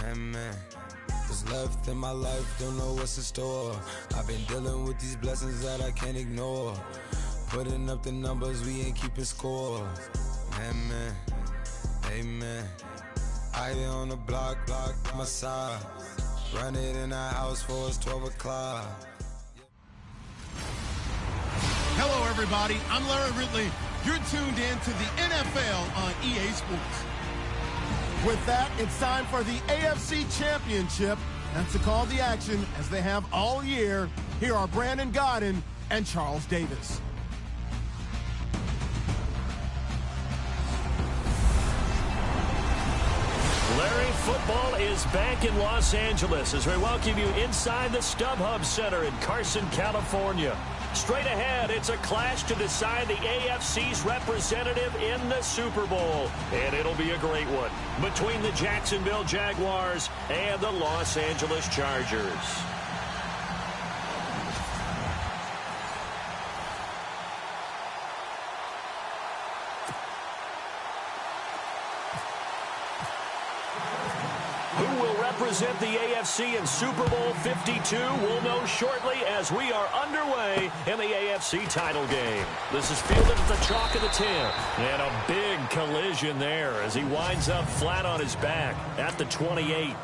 Man. What's left in my life, don't know what's in store. I've been dealing with these blessings that I can't ignore. Putting up the numbers, we ain't keeping score. Man, amen. I been on the block, my side. Run it in our house for us 12 o'clock. Hello, everybody. I'm Larry Ridley. You're tuned in to the NFL on EA Sports. With that, it's time for the AFC Championship. That's the call to action, as they have all year. Here are Brandon Godden and Charles Davis. Larry, football is back in Los Angeles as we welcome you inside the StubHub Center in Carson, California. Straight ahead, it's a clash to decide the AFC's representative in the Super Bowl. And it'll be a great one between the Jacksonville Jaguars and the Los Angeles Chargers. Represent the AFC in Super Bowl 52. We'll know shortly as we are underway in the AFC title game. This is fielded at the chalk of the 10. And a big collision there as he winds up flat on his back at the 28.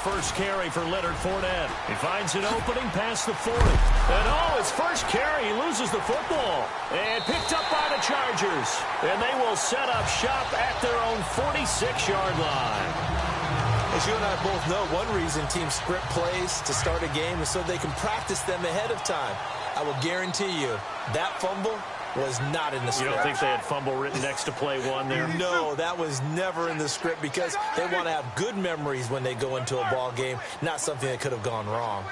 First carry for Leonard Fournette. He finds an opening past the 40. And his first carry, he loses the football. And picked up by the Chargers. And they will set up shop at their own 46-yard line. As you and I both know, one reason teams script plays to start a game is so they can practice them ahead of time. I will guarantee you that fumble was not in the script. You don't think they had fumble written next to play one there? No, that was never in the script because they want to have good memories when they go into a ball game, not something that could have gone wrong.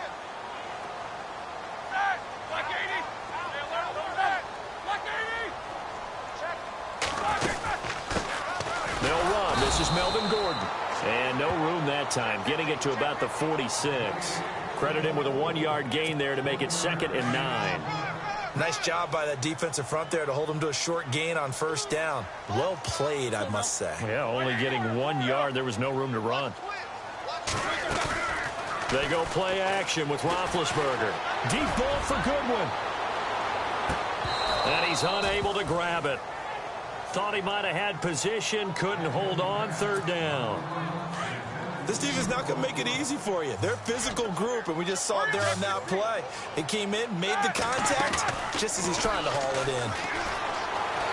They'll run. This is Melvin Gordon. And no room that time, getting it to about the 46. Credit him with a 1-yard gain there to make it 2nd and 9. Nice job by that defensive front there to hold him to a short gain on first down. Well played, I must say. Yeah, only getting 1 yard. There was no room to run. They go play action with Roethlisberger. Deep ball for Goodwin. And he's unable to grab it. Thought he might have had position, couldn't hold on, 3rd down. This defense not going to make it easy for you. They're a physical group, and we just saw it there on that play. It came in, made the contact, just as he's trying to haul it in.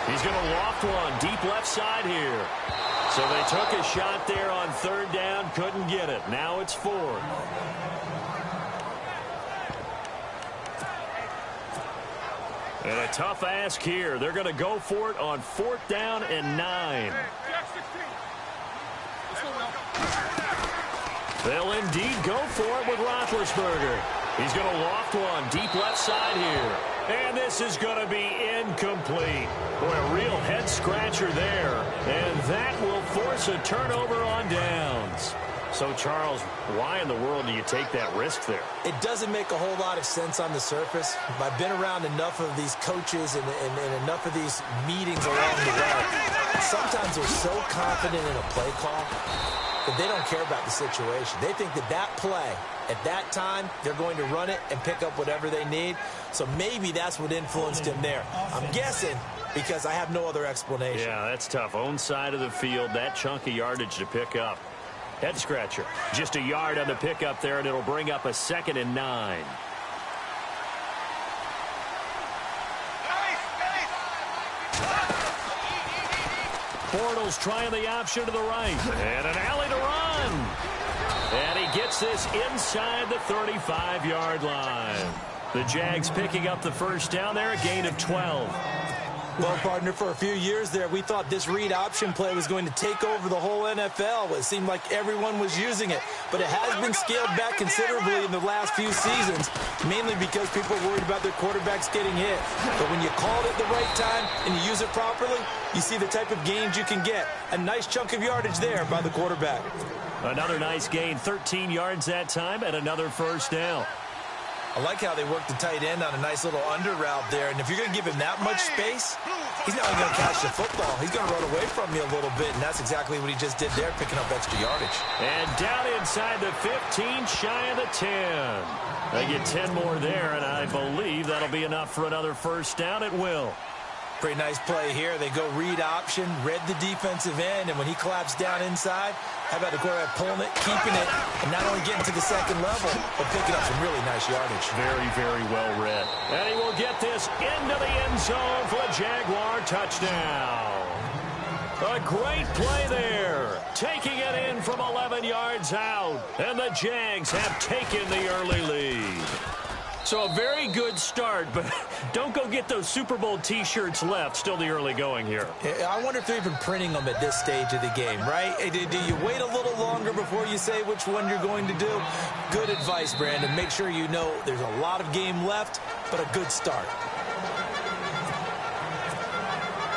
He's going to loft one, deep left side here. So they took a shot there on 3rd down, couldn't get it. Now it's 4th. And a tough ask here. They're going to go for it on 4th down and 9. They'll indeed go for it with Roethlisberger. He's going to loft one deep left side here. And this is going to be incomplete. Boy, a real head-scratcher there. And that will force a turnover on downs. So, Charles, why in the world do you take that risk there? It doesn't make a whole lot of sense on the surface. I've been around enough of these coaches and enough of these meetings along the way. Sometimes they're so confident in a play call that they don't care about the situation. They think that that play, at that time, they're going to run it and pick up whatever they need. So maybe that's what influenced him there. I'm guessing because I have no other explanation. Yeah, that's tough. Own side of the field, that chunk of yardage to pick up. Head scratcher. Just a yard on the pickup there, and it'll bring up a 2nd and 9. Bortles trying the option to the right. And an alley to run. And he gets this inside the 35-yard line. The Jags picking up the first down there, a gain of 12. Well, partner, for a few years there, we thought this read option play was going to take over the whole NFL. It seemed like everyone was using it, but it has been scaled back considerably in the last few seasons, mainly because people are worried about their quarterbacks getting hit. But when you call it at the right time and you use it properly, you see the type of gains you can get. A nice chunk of yardage there by the quarterback. Another nice gain, 13 yards that time, and another first down. I like how they worked the tight end on a nice little under route there. And if you're going to give him that much space, he's not only going to catch the football, he's going to run away from you a little bit. And that's exactly what he just did there, picking up extra yardage. And down inside the 15, shy of the 10. They get 10 more there, and I believe that'll be enough for another first down. It will. Pretty nice play here. They go read option, read the defensive end, and when he collapsed down inside, how about the quarterback pulling it, keeping it, and not only getting to the second level, but picking up some really nice yardage. Very, very well read. And he will get this into the end zone for a Jaguar touchdown. A great play there. Taking it in from 11 yards out. And the Jags have taken the early lead. So a very good start, but don't go get those Super Bowl T-shirts left. Still the early going here. I wonder if they're even printing them at this stage of the game, right? Do you wait a little longer before you say which one you're going to do? Good advice, Brandon. Make sure you know there's a lot of game left, but a good start.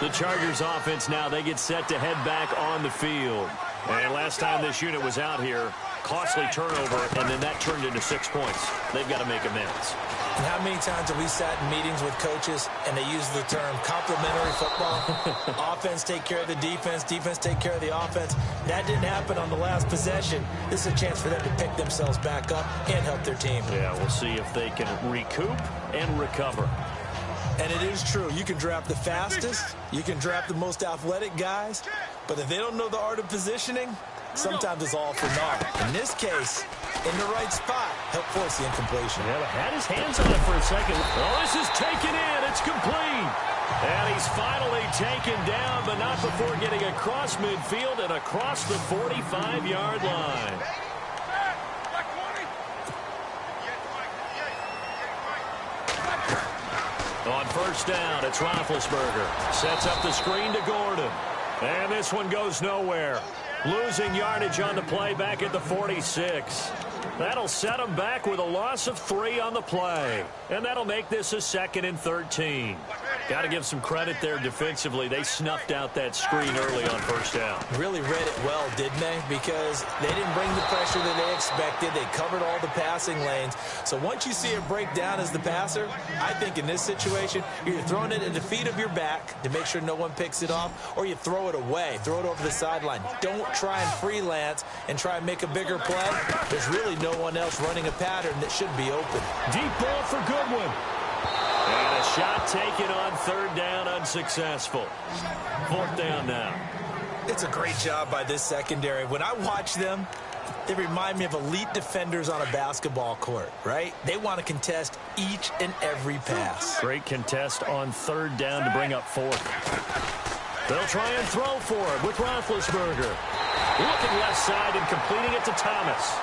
The Chargers offense now, they get set to head back on the field. And last time this unit was out here, costly turnover, and then that turned into 6 points. They've got to make amends. And how many times have we sat in meetings with coaches and they use the term complementary football? Offense take care of the defense, defense take care of the offense. That didn't happen on the last possession. This is a chance for them to pick themselves back up and help their team. Yeah, we'll see if they can recoup and recover. And it is true. You can draft the fastest. You can draft the most athletic guys. But if they don't know the art of positioning, sometimes it's all for naught. In this case, in the right spot, help force the incompletion. Yeah, had his hands on it for a second. Oh, this is taken in. It's complete. And he's finally taken down, but not before getting across midfield and across the 45-yard line. On first down, it's Roethlisberger. Sets up the screen to Gordon. And this one goes nowhere. Losing yardage on the play back at the 46. That'll set him back with a loss of 3 on the play. And that'll make this a 2nd and 13. Got to give some credit there defensively. They snuffed out that screen early on first down. Really read it well, didn't they? Because they didn't bring the pressure that they expected. They covered all the passing lanes. So once you see it break down as the passer, I think in this situation, you're throwing it at the feet of your back to make sure no one picks it off, or you throw it away, throw it over the sideline. Don't try and freelance and try and make a bigger play. There's really no one else running a pattern that should be open. Deep ball for Goodwin. And a shot taken on third down, unsuccessful. 4th down now. It's a great job by this secondary. When I watch them, they remind me of elite defenders on a basketball court, right? They want to contest each and every pass. Great contest on third down to bring up 4th. They'll try and throw for it with Roethlisberger. Looking left side and completing it to Thomas.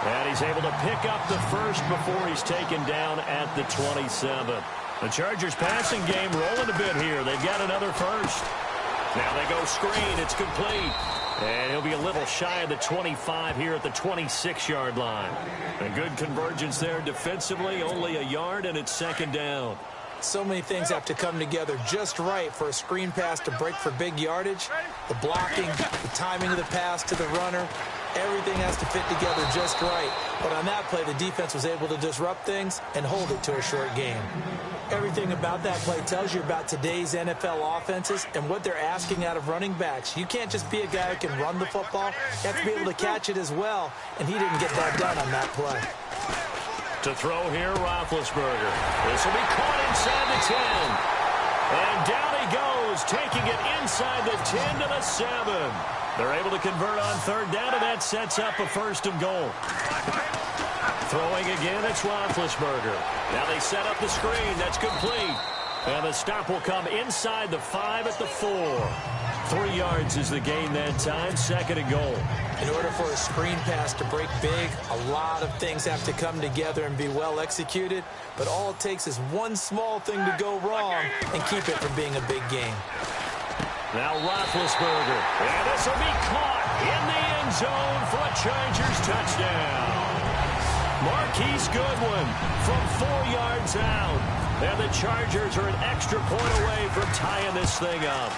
And he's able to pick up the first before he's taken down at the 27. The Chargers passing game rolling a bit here. They've got another first. Now they go screen. It's complete. And he'll be a little shy of the 25 here at the 26-yard line. A good convergence there defensively. Only a yard, and it's 2nd down. So many things have to come together just right for a screen pass to break for big yardage. The blocking, the timing of the pass to the runner, everything has to fit together just right. But on that play, the defense was able to disrupt things and hold it to a short game. Everything about that play tells you about today's NFL offenses and what they're asking out of running backs. You can't just be a guy who can run the football. You have to be able to catch it as well, and he didn't get that done on that play. To throw here, Roethlisberger. This will be caught inside the 10. And down he goes, taking it inside the 10 to the 7. They're able to convert on third down, and that sets up a 1st and goal. Throwing again, it's Roethlisberger. Now they set up the screen. That's complete. And the stop will come inside the 5 at the 4. 3 yards is the gain that time. 2nd and goal. In order for a screen pass to break big, a lot of things have to come together and be well executed. But all it takes is one small thing to go wrong and keep it from being a big game. Now Roethlisberger. And this will be caught in the end zone for a Chargers touchdown. Marquise Goodwin from 4 yards out. And the Chargers are an extra point away from tying this thing up.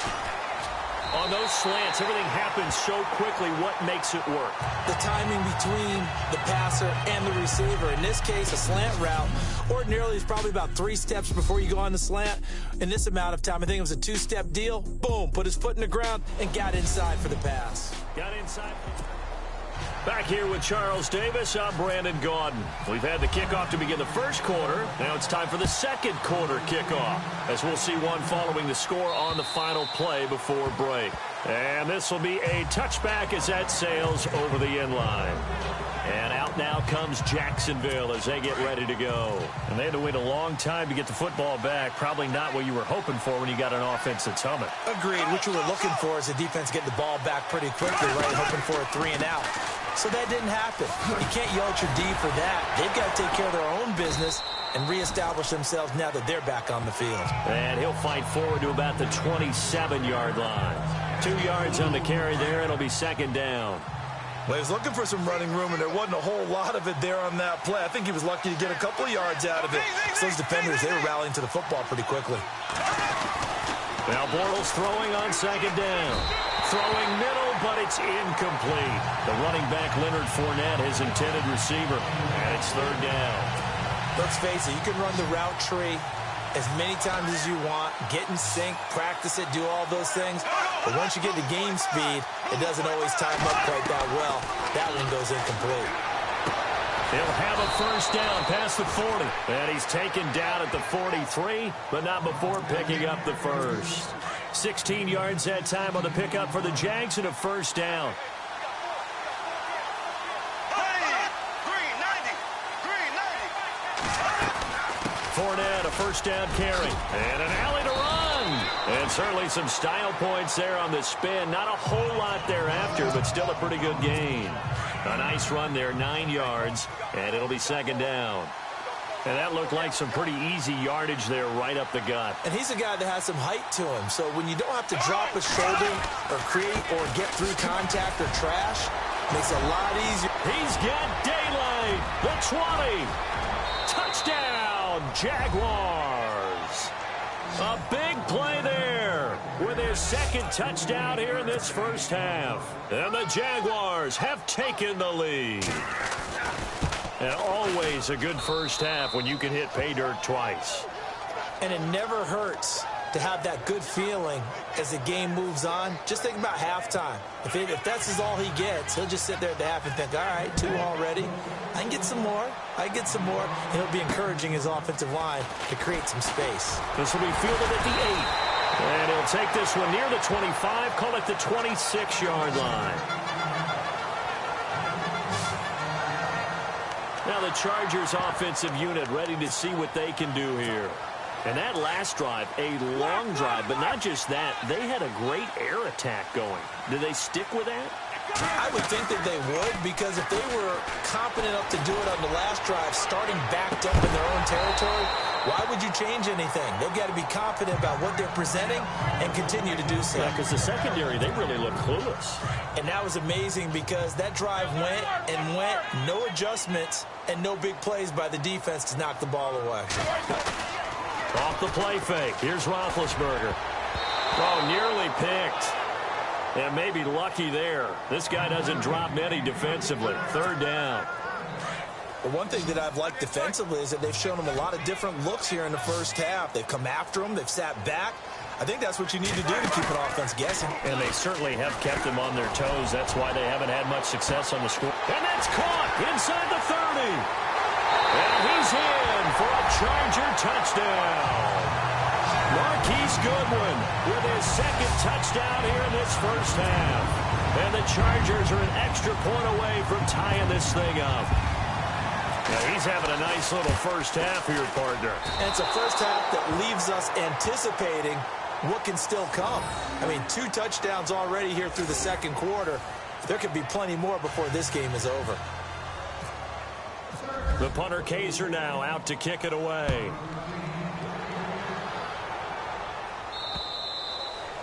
On those slants, everything happens so quickly. What makes it work? The timing between the passer and the receiver. In this case, a slant route ordinarily is probably about 3 steps before you go on the slant. In this amount of time, I think it was a 2-step deal. Boom, put his foot in the ground and got inside for the pass. Got inside. Back here with Charles Davis, I'm Brandon Gaudin. We've had the kickoff to begin the first quarter. Now it's time for the second quarter kickoff, as we'll see one following the score on the final play before break. And this will be a touchback as that sails over the end line. And out now comes Jacksonville as they get ready to go. And they had to wait a long time to get the football back. Probably not what you were hoping for when you got an offense that's humming. Agreed. What you were looking for is the defense getting the ball back pretty quickly, right? Hoping for a 3 and out. So that didn't happen. You can't yell at your D for that. They've got to take care of their own business and reestablish themselves now that they're back on the field. And he'll fight forward to about the 27-yard line. 2 yards on the carry there. It'll be 2nd down. Well, he was looking for some running room, and there wasn't a whole lot of it there on that play. I think he was lucky to get a couple of yards out of it. So those defenders, they were rallying to the football pretty quickly. Now Bortles throwing on 2nd down. Throwing middle, but it's incomplete. The running back, Leonard Fournette, his intended receiver. And it's 3rd down. Let's face it, you can run the route tree as many times as you want, get in sync, practice it, do all those things. But once you get to game speed, it doesn't always time up quite that well. That one goes incomplete. He'll have a 1st down past the 40. And he's taken down at the 43, but not before picking up the first. 16 yards that time on the pickup for the Jags and a 1st down. Fournette, a 1st down carry. And an alley to run. And certainly some style points there on the spin. Not a whole lot thereafter, but still a pretty good gain. A nice run there, 9 yards, and it'll be 2nd down. And that looked like some pretty easy yardage there right up the gut. And he's a guy that has some height to him. So when you don't have to drop a shoulder or create or get through contact or trash, makes it a lot easier. He's got daylight. The 20. Touchdown, Jaguars. A big play there with his 2nd touchdown here in this first half. And the Jaguars have taken the lead. And always a good first half when you can hit pay dirt twice. And it never hurts to have that good feeling as the game moves on. Just think about halftime. If that's all he gets, he'll just sit there at the half and think, all right, 2 already. I can get some more. I can get some more. And he'll be encouraging his offensive line to create some space. This will be fielded at the 8. And he'll take this one near the 25, call it the 26-yard line. Now the Chargers offensive unit ready to see what they can do here. And that last drive, a long drive, but not just that. They had a great air attack going. Did they stick with that? I would think that they would, because if they were confident enough to do it on the last drive, starting backed up in their own territory, why would you change anything? They've got to be confident about what they're presenting and continue to do so. Yeah, because the secondary, they really look clueless. And that was amazing because that drive went and went, no adjustments, and no big plays by the defense to knock the ball away. Off the play fake. Here's Roethlisberger. Oh, nearly picked. And maybe lucky there. This guy doesn't drop many defensively. 3rd down. Well, one thing that I've liked defensively is that they've shown him a lot of different looks here in the first half. They've come after him. They've sat back. I think that's what you need to do to keep an offense guessing. And they certainly have kept them on their toes. That's why they haven't had much success on the score. And that's caught inside the 30. And he's in for a Charger touchdown. Marquise Goodwin with his 2nd touchdown here in this first half. And the Chargers are an extra point away from tying this thing up. Yeah, he's having a nice little first half here, partner. And it's a first half that leaves us anticipating what can still come. I mean, 2 touchdowns already here through the second quarter. There could be plenty more before this game is over. The punter Kaiser now out to kick it away.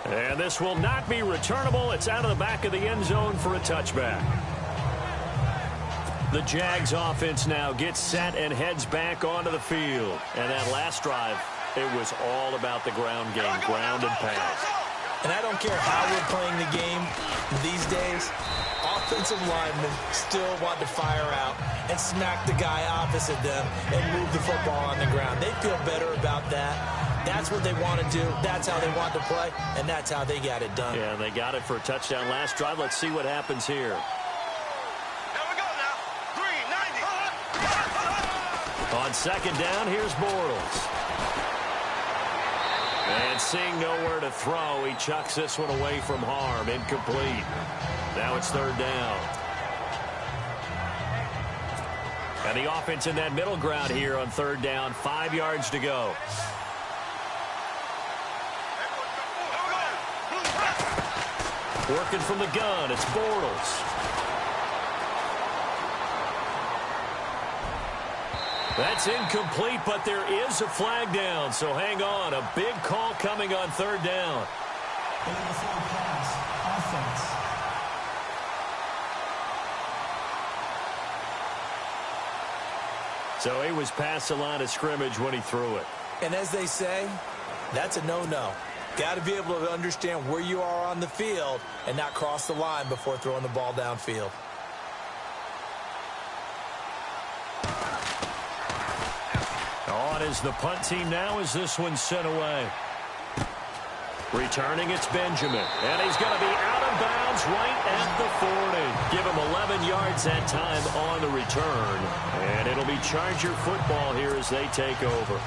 And this will not be returnable. It's out of the back of the end zone for a touchback. The Jags offense now gets set and heads back onto the field. And that last drive, it was all about the ground game, ground and pass. And I don't care how we're playing the game these days, offensive linemen still want to fire out and smack the guy opposite them and move the football on the ground. They feel better about that. That's what they want to do. That's how they want to play, and that's how they got it done. Yeah, they got it for a touchdown last drive. Let's see what happens here. Here we go now. 390. On second down, here's Bortles. And seeing nowhere to throw, he chucks this one away from harm. Incomplete. Now it's third down. And the offense in that middle ground here on third down. 5 yards to go. Working from the gun, it's Bortles. That's incomplete, but there is a flag down, so hang on. A big call coming on third down. So he was past the line of scrimmage when he threw it. And as they say, that's a no-no. Got to be able to understand where you are on the field and not cross the line before throwing the ball downfield. On is the punt team now as this one's sent away. Returning, it's Benjamin. And he's going to be out of bounds right at the 40. Give him 11 yards that time on the return. And it'll be Charger football here as they take over.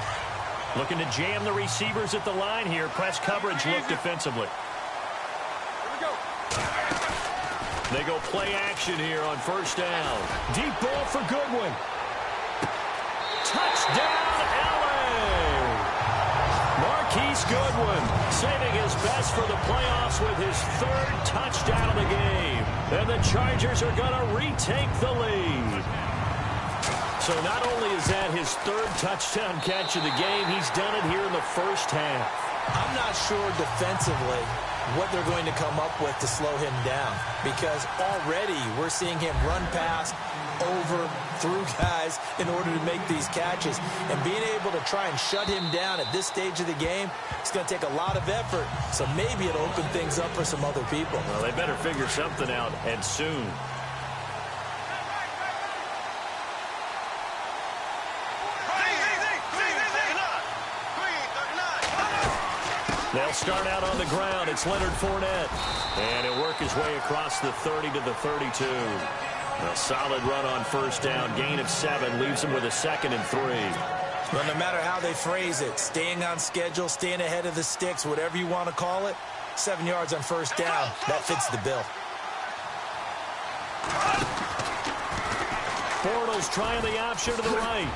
Looking to jam the receivers at the line here. Press coverage look defensively. They go play action here on first down. Deep ball for Goodwin. Touchdown, LA! Marquise Goodwin saving his best for the playoffs with his 3rd touchdown of the game. And the Chargers are going to retake the lead. So not only is that his 3rd touchdown catch of the game, he's done it here in the first half. I'm not sure defensively what they're going to come up with to slow him down, because already we're seeing him run past, over, through guys in order to make these catches. And being able to try and shut him down at this stage of the game, it's going to take a lot of effort. So maybe it'll open things up for some other people. Well, they better figure something out, and soon. They'll start out on the ground. It's Leonard Fournette. And he'll work his way across the 30 to the 32. A solid run on first down. Gain of 7 leaves him with a 2nd and 3. Well, no matter how they phrase it, staying on schedule, staying ahead of the sticks, whatever you want to call it, 7 yards on first down, that fits the bill. Bortles trying the option to the right.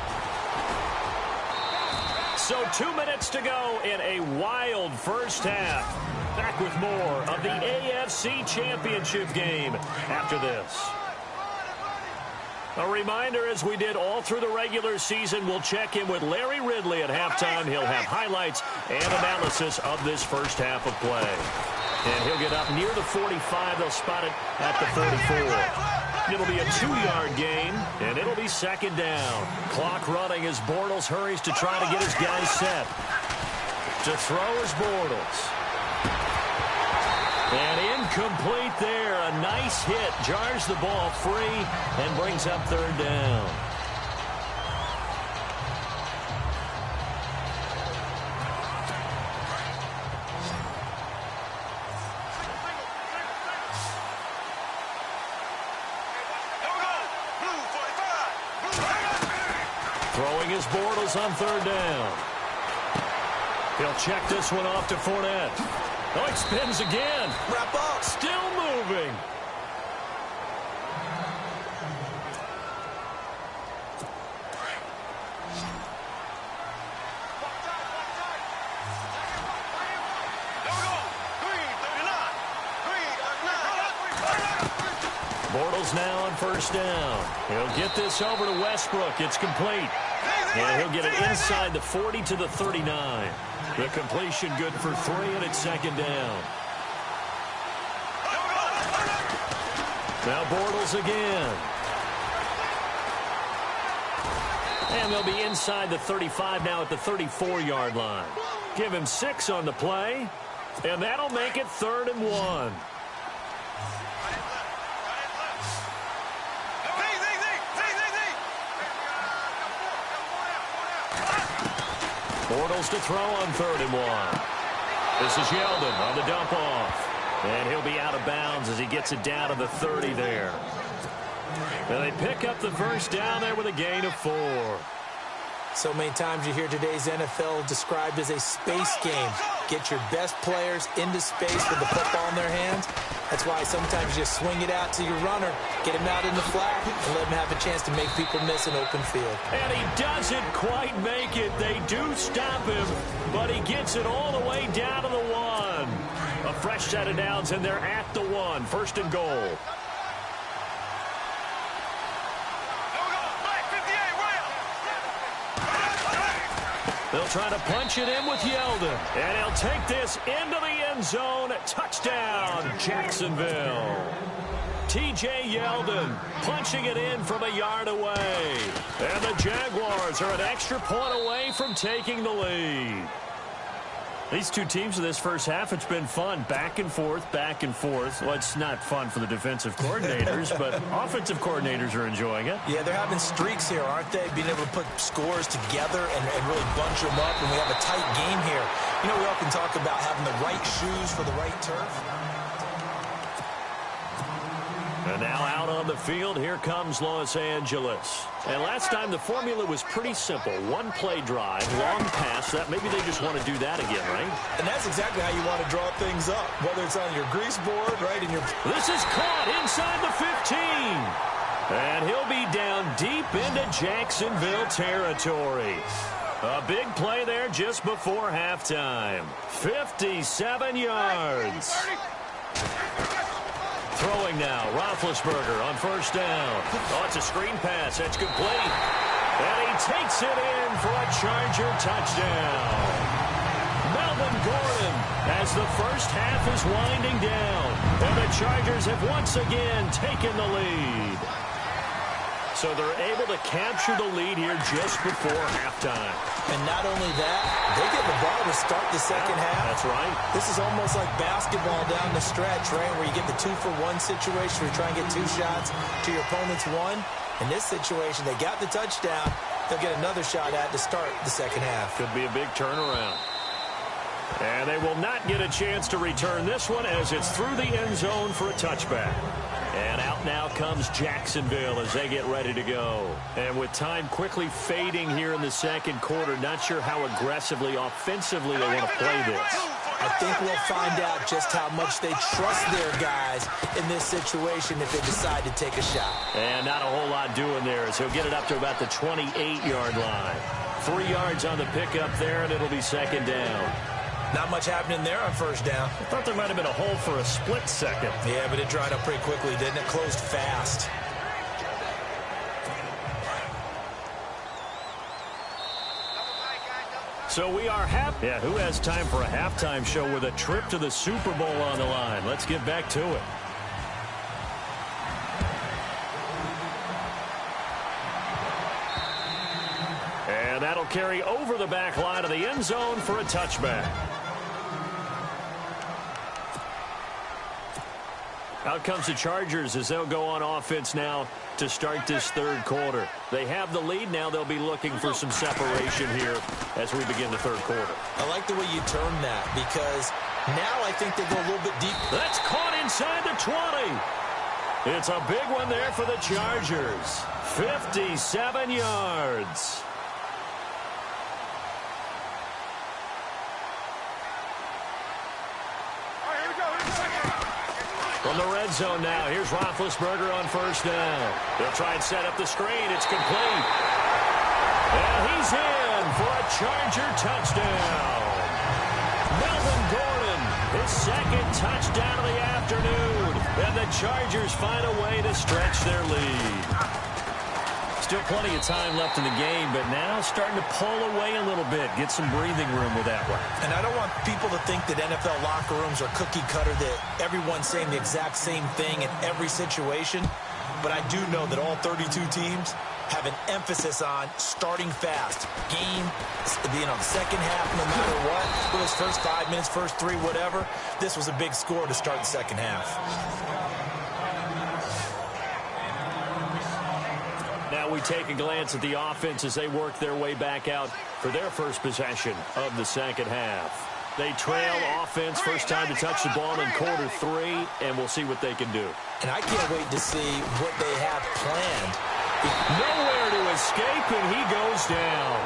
So 2 minutes to go in a wild first half. Back with more of the AFC Championship game after this. A reminder, as we did all through the regular season, we'll check in with Larry Ridley at halftime. He'll have highlights and analysis of this first half of play. And he'll get up near the 45. They'll spot it at the 44. It'll be a 2-yard gain, and it'll be 2nd down. Clock running as Bortles hurries to try to get his guys set. To throw is Bortles. And incomplete there. A nice hit. Jars the ball free and brings up 3rd down. Throwing his Bortles on 3rd down. He'll check this one off to Fournette. Oh, it spins again. Wrap up. Still moving. Bortles now on first down. He'll get this over to Westbrook. It's complete. And he'll get it inside the 40 to the 39. The completion good for 3, and it's second down. Now Bortles again. And they'll be inside the 35 now at the 34-yard line. Give him 6 on the play, and that'll make it 3rd and 1. Bortles to throw on 3rd and 1. This is Yeldon on the dump off. And he'll be out of bounds as he gets it down to the 30 there. And they pick up the first down there with a gain of 4. So many times you hear today's NFL described as a space game. Get your best players into space with the football in their hands. That's why sometimes you just swing it out to your runner, get him out in the flat, and let him have a chance to make people miss an open field. And he doesn't quite make it. They do stop him, but he gets it all the way down to the 1. A fresh set of downs, and they're at the 1. 1st and goal. They'll try to punch it in with Yeldon. And he'll take this into the end zone. Touchdown, Jacksonville. T.J. Yeldon punching it in from a yard away. And the Jaguars are an extra point away from taking the lead. These two teams in this first half, it's been fun. Back and forth, back and forth. Well, it's not fun for the defensive coordinators, but offensive coordinators are enjoying it. Yeah, they're having streaks here, aren't they? Being able to put scores together and really bunch them up, and we have a tight game here. You know, we often talk about having the right shoes for the right turf. And now out on the field, here comes Los Angeles. And last time the formula was pretty simple. One play drive, long pass. That maybe they just want to do that again, right? And that's exactly how you want to draw things up, whether it's on your grease board, right? This is caught inside the 15. And he'll be down deep into Jacksonville territory. A big play there just before halftime. 57 yards. Throwing now, Roethlisberger on first down. Oh, it's a screen pass. That's complete. And he takes it in for a Charger touchdown. Melvin Gordon as the first half is winding down. And the Chargers have once again taken the lead. So they're able to capture the lead here just before halftime. And not only that, they get the ball to start the second half. That's right. This is almost like basketball down the stretch, right, where you get the 2-for-1 situation where you try and get 2 shots to your opponent's 1. In this situation, they got the touchdown. They'll get another shot at to start the second half. Could be a big turnaround. And they will not get a chance to return this one as it's through the end zone for a touchback. And out now comes Jacksonville as they get ready to go. And with time quickly fading here in the second quarter, not sure how aggressively, offensively they want to play this. I think we'll find out just how much they trust their guys in this situation if they decide to take a shot. And not a whole lot doing there as he'll get it up to about the 28-yard line. 3 yards on the pickup there, and it'll be second down. Not much happening there on first down. I thought there might have been a hole for a split second. Yeah, but it dried up pretty quickly, didn't it? Closed fast. So we are happy. Yeah, who has time for a halftime show with a trip to the Super Bowl on the line? Let's get back to it. And that'll carry over the back line of the end zone for a touchback. Out comes the Chargers as they'll go on offense now to start this third quarter. They have the lead now. They'll be looking for some separation here as we begin the third quarter. I like the way you term that because now I think they go a little bit deep. That's caught inside the 20. It's a big one there for the Chargers. 57 yards. From the red zone now, here's Roethlisberger on first down. They'll try and set up the screen. It's complete. And he's in for a Charger touchdown. Melvin Gordon his second touchdown of the afternoon. And the Chargers find a way to stretch their lead. Still plenty of time left in the game, but now starting to pull away a little bit. Get some breathing room with that one. And I don't want people to think that NFL locker rooms are cookie cutter, that everyone's saying the exact same thing in every situation. But I do know that all 32 teams have an emphasis on starting fast. Game, second half, no matter what. Whether it's first 5 minutes, first 3, whatever. This was a big score to start the second half. Now we take a glance at the offense as they work their way back out for their first possession of the second half. They trail offense, first time to touch the ball in quarter 3, and we'll see what they can do. And I can't wait to see what they have planned. Nowhere to escape, and he goes down.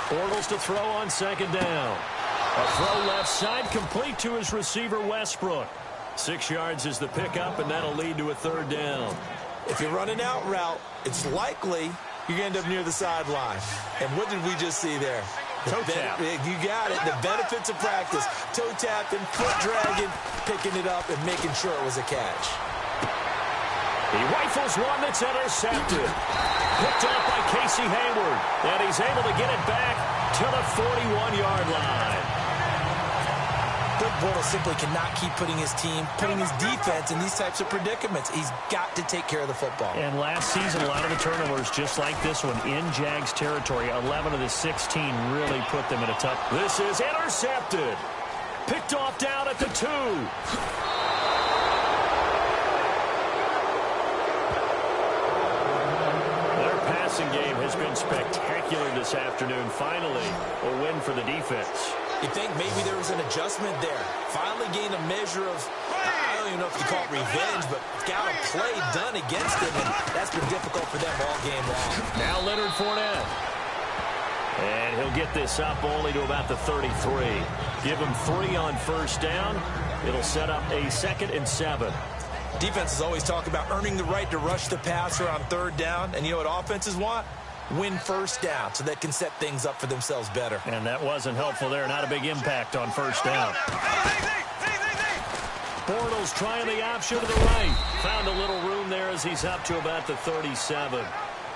Bortles to throw on second down. A throw left side, complete to his receiver, Westbrook. 6 yards is the pickup, and that'll lead to a third down. If you're running out route, it's likely you're going to end up near the sideline. And what did we just see there? Toe tap. You got it. The benefits of practice. Toe tapping, foot dragging, picking it up, and making sure it was a catch. He rifles one that's intercepted. Picked off by Casey Hayward. And he's able to get it back to the 41-yard line. Doug Bortles simply cannot keep putting his defense in these types of predicaments. He's got to take care of the football. And last season, a lot of the turnovers, just like this one, in Jags territory. 11 of the 16 really put them in a tough. This is intercepted. Picked off down at the 2. Their passing game has been spectacular this afternoon. Finally, a win for the defense. You think maybe there was an adjustment there. Finally gained a measure of, I don't even know if you call it revenge, but got a play done against him, and that's been difficult for them all game long. Now Leonard Fournette. And he'll get this up only to about the 33. Give him 3 on first down. It'll set up a 2nd and 7. Defenses always talk about earning the right to rush the passer on third down, and you know what offenses want? Win first down so they can set things up for themselves better. And that wasn't helpful there. Not a big impact on first down. Bortles trying the option to the right. Found a little room there as he's up to about the 37.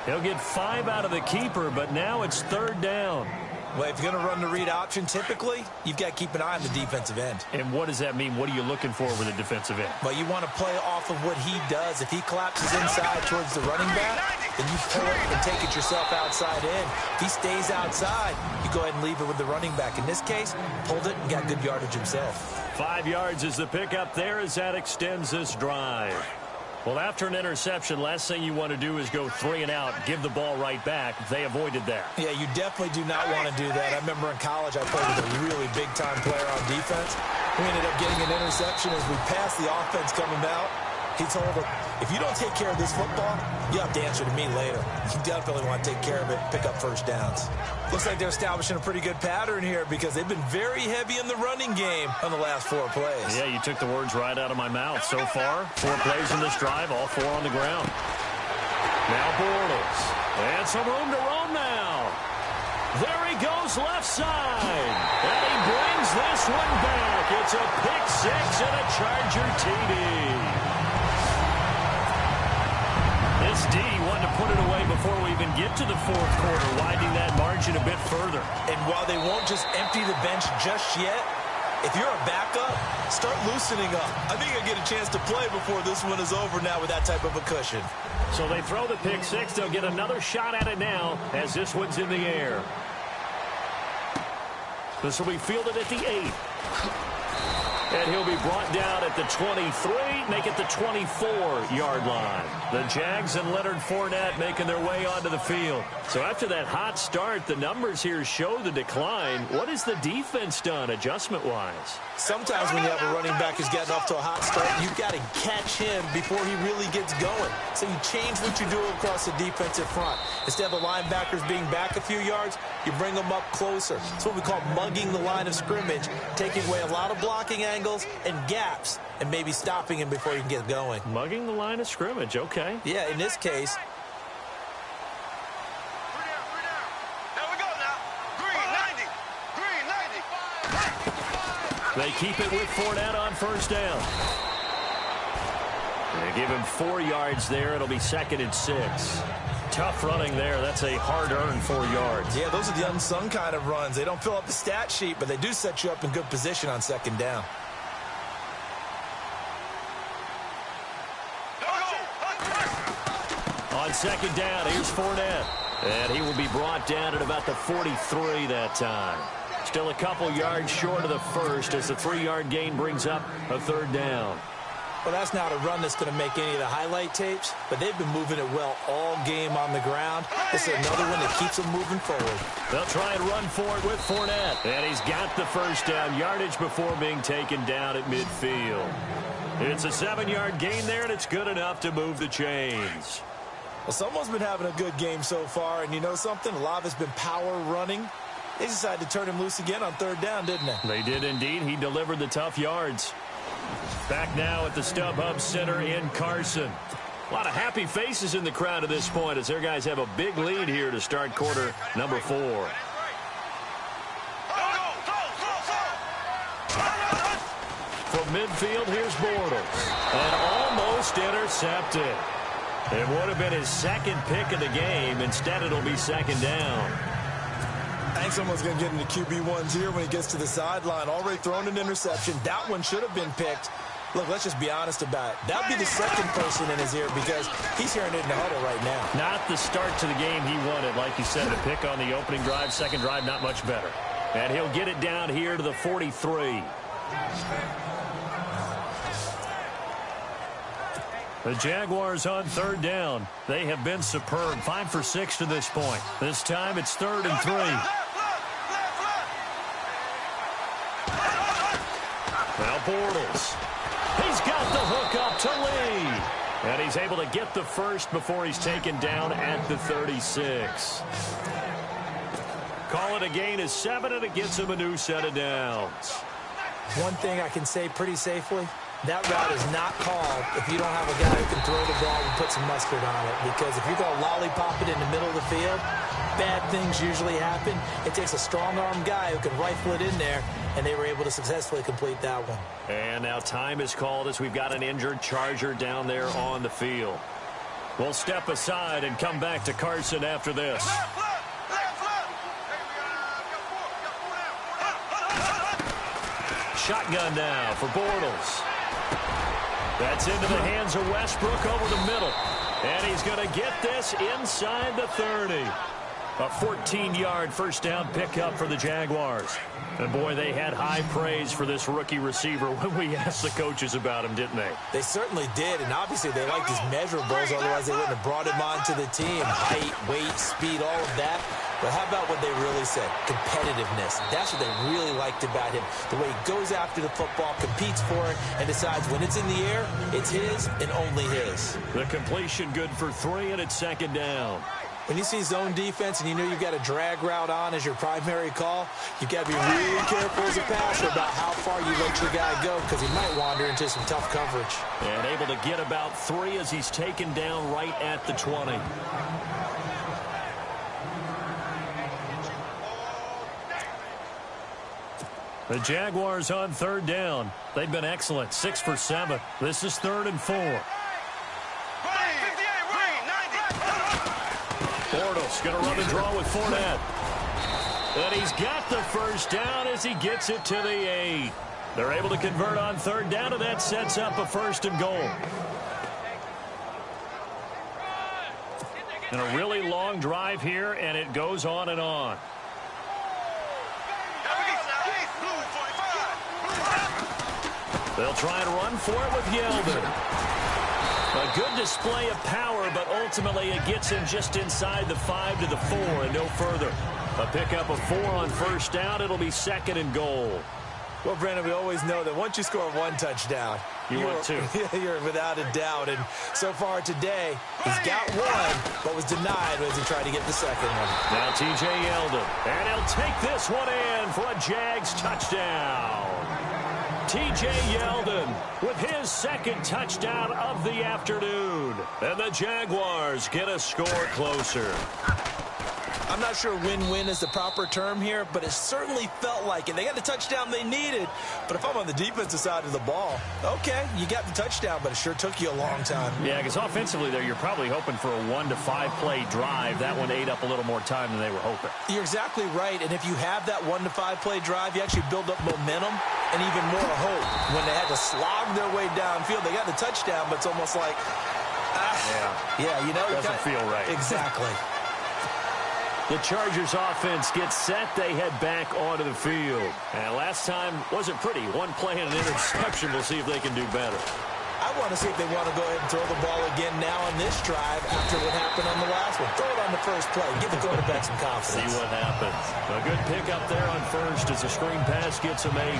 He'll get 5 out of the keeper, but now it's third down. Well, if you're going to run the read option, typically, you've got to keep an eye on the defensive end. And what does that mean? What are you looking for with a defensive end? Well, you want to play off of what he does. If he collapses inside towards the running back, then you pull it and take it yourself outside in. If he stays outside, you go ahead and leave it with the running back. In this case, pulled it and got good yardage himself. 5 yards is the pickup there as that extends this drive. Well, after an interception, last thing you want to do is go 3 and out, give the ball right back. They avoided that. Yeah, you definitely do not want to do that. I remember in college I played with a really big-time player on defense. We ended up getting an interception as we passed the offense coming out. He told him, if you don't take care of this football, you have to answer to me later. You definitely want to take care of it, pick up first downs. Looks like they're establishing a pretty good pattern here because they've been very heavy in the running game on the last 4 plays. Yeah, you took the words right out of my mouth. So far, 4 plays in this drive, all 4 on the ground. Now Bortles. And some room to roam now. There he goes left side. And he brings this one back. It's a pick 6 and a Charger TD. This D wanted to put it away before we even get to the 4th quarter, widening that margin a bit further. And while they won't just empty the bench just yet, if you're a backup, start loosening up. I think you'll get a chance to play before this one is over now with that type of a cushion. So they throw the pick 6. They'll get another shot at it now as this one's in the air. This will be fielded at the 8. And he'll be brought down at the 23, make it the 24-yard line. The Jags and Leonard Fournette making their way onto the field. So after that hot start, the numbers here show the decline. What has the defense done adjustment-wise? Sometimes when you have a running back who's getting off to a hot start, you've got to catch him before he really gets going. So you change what you do across the defensive front. Instead of the linebackers being back a few yards, you bring them up closer. It's what we call mugging the line of scrimmage, taking away a lot of blocking angles and gaps, and maybe stopping him before he can get going. Mugging the line of scrimmage, okay. Yeah, in this case. There we go now. Green 90. They keep it with Fournette on first down. They give him 4 yards there. It'll be 2nd and 6. Tough running there. That's a hard-earned 4 yards. Yeah, those are the unsung kind of runs. They don't fill up the stat sheet, but they do set you up in good position on 2nd down. On 2nd down, here's Fournette. And he will be brought down at about the 43 that time. Still a couple yards short of the first as the 3-yard gain brings up a 3rd down. Well, that's not a run that's going to make any of the highlight tapes, but they've been moving it well all game on the ground. This is another one that keeps them moving forward. They'll try and run for it with Fournette. And he's got the first down yardage before being taken down at midfield. It's a 7-yard gain there, and it's good enough to move the chains. Well, someone's been having a good game so far, and you know something? A lot of it's been power running. They decided to turn him loose again on 3rd down, didn't they? They did indeed. He delivered the tough yards. Back now at the StubHub Center in Carson. A lot of happy faces in the crowd at this point as their guys have a big lead here to start quarter number 4. From midfield, here's Bortles. And almost intercepted. It would have been his 2nd pick of the game. Instead, it'll be 2nd down. I think someone's going to get into QB1s here when he gets to the sideline. Already thrown an interception. That one should have been picked. Look, let's just be honest about it. That would be the 2nd person in his ear because he's hearing it in the huddle right now. Not the start to the game he wanted. Like you said, the pick on the opening drive, 2nd drive, not much better. And he'll get it down here to the 43. The Jaguars on 3rd down. They have been superb. 5 for 6 to this point. This time it's 3rd and 3. Now Bortles. He's got the hook up to Lee. And he's able to get the first before he's taken down at the 36. Call it a gain of 7, and it gets him a new set of downs. One thing I can say pretty safely, that route is not called if you don't have a guy who can throw the ball and put some mustard on it. Because if you're going to lollipop it in the middle of the field, bad things usually happen. It takes a strong-arm guy who can rifle it in there, and they were able to successfully complete that one. And now time is called as we've got an injured Charger down there on the field. We'll step aside and come back to Carson after this. Shotgun now for Bortles. That's into the hands of Westbrook over the middle. And he's going to get this inside the 30. A 14-yard first down pickup for the Jaguars. And, boy, they had high praise for this rookie receiver when we asked the coaches about him, didn't they? They certainly did, and obviously they liked his measurables. Otherwise, they wouldn't have brought him onto the team. Height, weight, speed, all of that. But how about what they really said? Competitiveness. That's what they really liked about him. The way he goes after the football, competes for it, and decides when it's in the air, it's his and only his. The completion good for 3, and it's 2nd down. When you see zone defense and you know you've got a drag route on as your primary call, you've got to be really careful as a passer about how far you let your guy go because he might wander into some tough coverage. And able to get about 3 as he's taken down right at the 20. The Jaguars on 3rd down. They've been excellent. 6 for 7. This is 3rd and 4. Bortles going to run and draw with Fournette. And he's got the first down as he gets it to the 8. They're able to convert on 3rd down, and that sets up a 1st and goal. And a really long drive here, and it goes on and on. They'll try and run for it with Yeldon. A good display of power, but ultimately it gets him just inside the 5 to the 4 and no further. A pickup of 4 on first down. It'll be 2nd and goal. Well, Brandon, we always know that once you score 1 touchdown, want 2. You're without a doubt. And so far today, he's got 1, but was denied as he tried to get the second one. Now T.J. Yeldon. And he'll take this one in for a Jags touchdown. T.J. Yeldon with his 2nd touchdown of the afternoon. And the Jaguars get a score closer. I'm not sure win-win is the proper term here, but it certainly felt like it. They got the touchdown they needed, but if I'm on the defensive side of the ball, okay, you got the touchdown, but it sure took you a long time. Yeah, because offensively there, you're probably hoping for a 1 to 5 play drive. That one ate up a little more time than they were hoping. You're exactly right, and if you have that 1 to 5 play drive, you actually build up momentum and even more hope. When they had to slog their way downfield, they got the touchdown, but it's almost like, yeah, you know. Doesn't feel right. Exactly. The Chargers offense gets set. They head back onto the field. And last time wasn't pretty. 1 play and an interception. We'll see if they can do better. I want to see if they want to go ahead and throw the ball again now on this drive after what happened on the last one. Throw it on the first play. Give the quarterback some confidence. See what happens. A good pickup there on first as a screen pass gets him 8.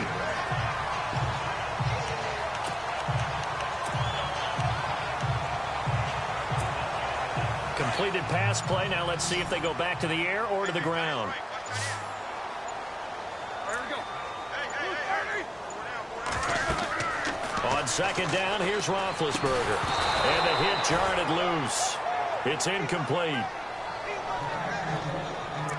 Completed pass play. Now let's see if they go back to the air or to the ground. On 2nd down, here's Roethlisberger. And the hit jarred it loose. It's incomplete.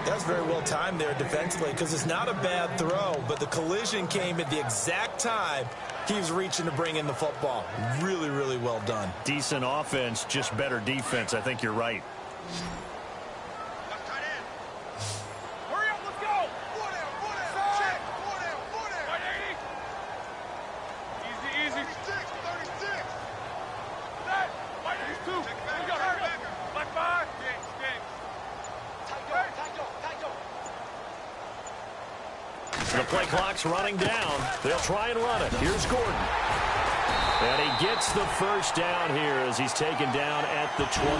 That's very well timed there defensively because it's not a bad throw, but the collision came at the exact time he was reaching to bring in the football. Really, really well done. Decent offense, just better defense. I think you're right. Hurry up, let's go! Check! Easy. 36, 36. Set! White 2. We got hurry up. Black 5. Game. The play clock's running down. They'll try and run it. Here's Gordon. And he gets the first down here as he's taken down at the 24.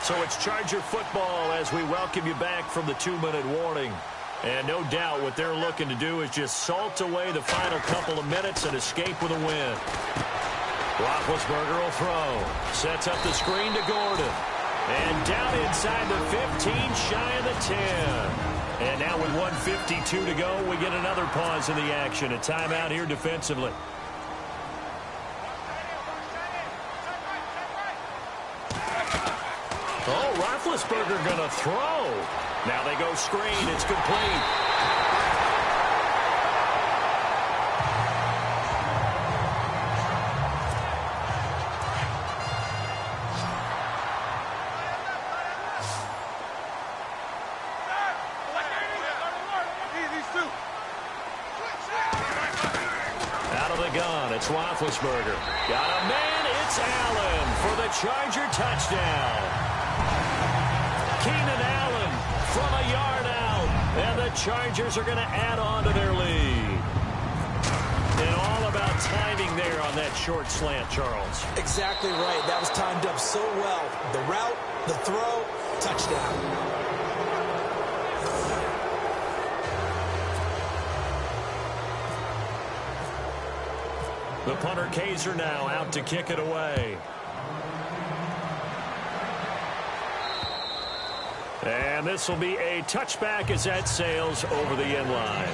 So it's Charger football as we welcome you back from the 2-minute warning. And no doubt what they're looking to do is just salt away the final couple of minutes and escape with a win. Roethlisberger will throw. Sets up the screen to Gordon. And down inside the 15, shy of the 10. And now with 1:52 to go, we get another pause in the action. A timeout here defensively. Oh, Roethlisberger going to throw. Now they go screen. It's complete. It's Roethlisberger. Got a man. It's Allen for the Charger touchdown. Keenan Allen from a yard out. And the Chargers are going to add on to their lead. And all about timing there on that short slant, Charles. Exactly right. That was timed up so well. The route, the throw, touchdown. The punter Kaiser now out to kick it away. And this will be a touchback as that sails over the end line.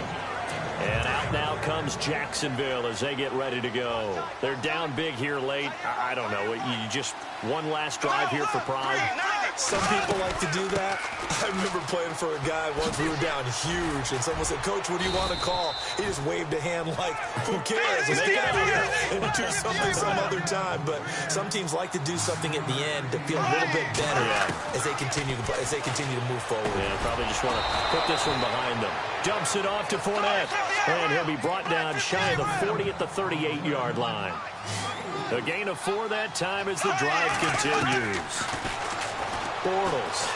And out now comes Jacksonville as they get ready to go. They're down big here late. I don't know. You just one last drive here for pride. Some people like to do that. I remember playing for a guy once. We were down huge, and someone said, "Coach, what do you want to call?" He just waved a hand like, "Who cares? Let's get out of here and do something some other time." But some teams like to do something at the end to feel a little bit better as they continue to move forward. Yeah, probably just want to put this one behind them. Dumps it off to Fournette, and he'll be brought down shy of the 40 at the 38-yard line. A gain of 4 that time as the drive continues. Bortles.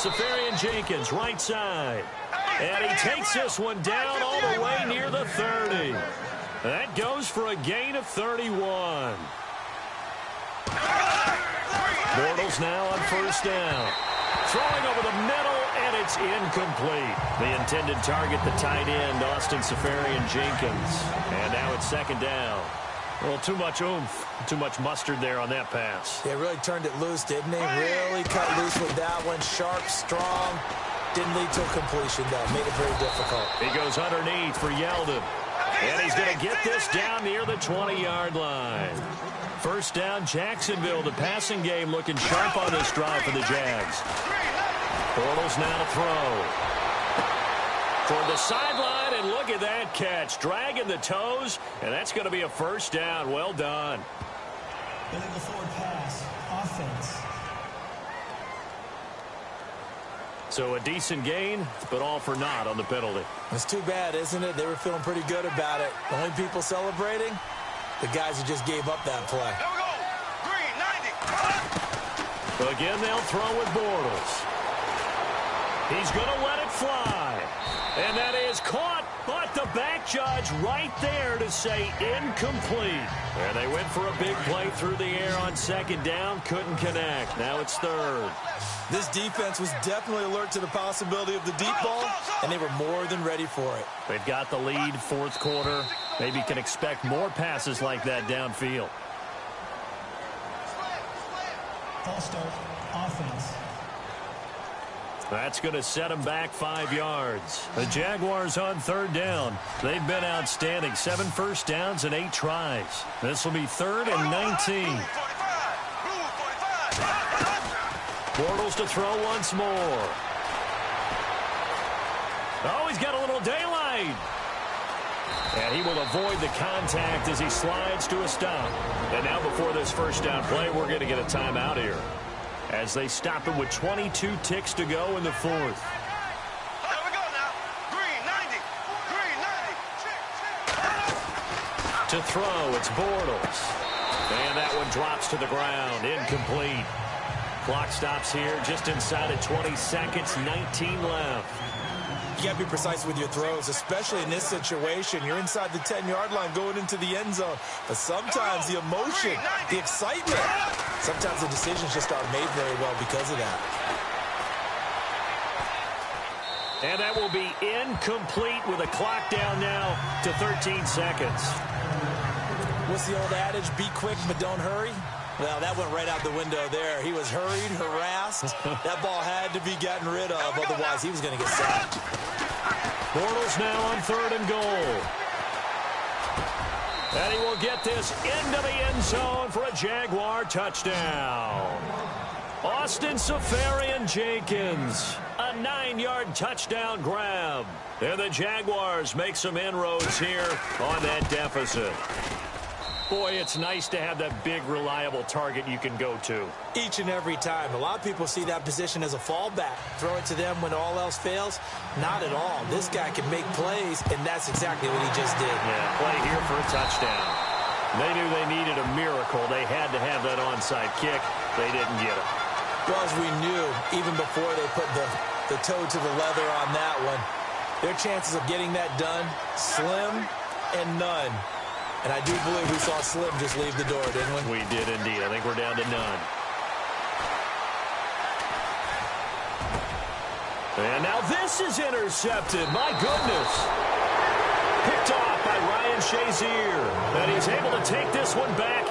Safarian-Jenkins, right side. And he takes this one down all the way near the 30. That goes for a gain of 31. Bortles now on first down. Throwing over the middle, and it's incomplete. The intended target, the tight end, Austin Safarian-Jenkins. And now it's second down. Well, too much oomph, too much mustard there on that pass. Yeah, really turned it loose, didn't he? Really cut loose with that one. Sharp, strong. Didn't lead to a completion, though. Made it very difficult. He goes underneath for Yeldon. And he's going to get this down near the 20-yard line. First down, Jacksonville. The passing game looking sharp on this drive for the Jags. Bortles now to throw. Toward the sideline, and look at that catch. Dragging the toes, and that's going to be a first down. Well done. Illegal forward pass. Offense. So a decent gain, but all for naught on the penalty. It's too bad, isn't it? They were feeling pretty good about it. The only people celebrating, the guys who just gave up that play. There we go. Green, 90. Again, they'll throw with Bortles. He's going to let it fly. And that is caught, but the back judge right there to say incomplete. And they went for a big play through the air on second down, couldn't connect. Now it's third. This defense was definitely alert to the possibility of the deep ball, and they were more than ready for it. They've got the lead, fourth quarter. Maybe can expect more passes like that downfield. False start. Offense. That's going to set them back 5 yards. The Jaguars on third down. They've been outstanding. 7 first downs and 8 tries. This will be third and 19. Bortles to throw once more. Oh, he's got a little daylight. And he will avoid the contact as he slides to a stop. And now before this first down play, we're going to get a timeout here, as they stop him with 22 ticks to go in the fourth. There we go now. Green, 90. Green, 90. To throw, it's Bortles. And that one drops to the ground. Incomplete. Clock stops here just inside of 20 seconds, 19 left. You got to be precise with your throws, especially in this situation. You're inside the 10-yard line going into the end zone. But sometimes the emotion, the excitement, sometimes the decisions just aren't made very well because of that. And that will be incomplete with a clock down now to 13 seconds. What's the old adage? Be quick, but don't hurry. Well, that went right out the window there. He was hurried, harassed. That ball had to be gotten rid of, otherwise he was going to get sacked. Bortles now on third and goal. And he will get this into the end zone for a Jaguar touchdown. Austin Safarian-Jenkins, a 9-yard touchdown grab. And the Jaguars make some inroads here on that deficit. Boy, it's nice to have that big, reliable target you can go to. Each and every time. A lot of people see that position as a fallback. Throw it to them when all else fails. Not at all. This guy can make plays, and that's exactly what he just did. Yeah, play here for a touchdown. They knew they needed a miracle. They had to have that onside kick. They didn't get it. Well, as we knew, even before they put the toe to the leather on that one, their chances of getting that done, slim and none. And I do believe we saw Slim just leave the door, didn't we? We did indeed. I think we're down to none. And now this is intercepted. My goodness. Picked off by Ryan Shazier. And he's able to take this one back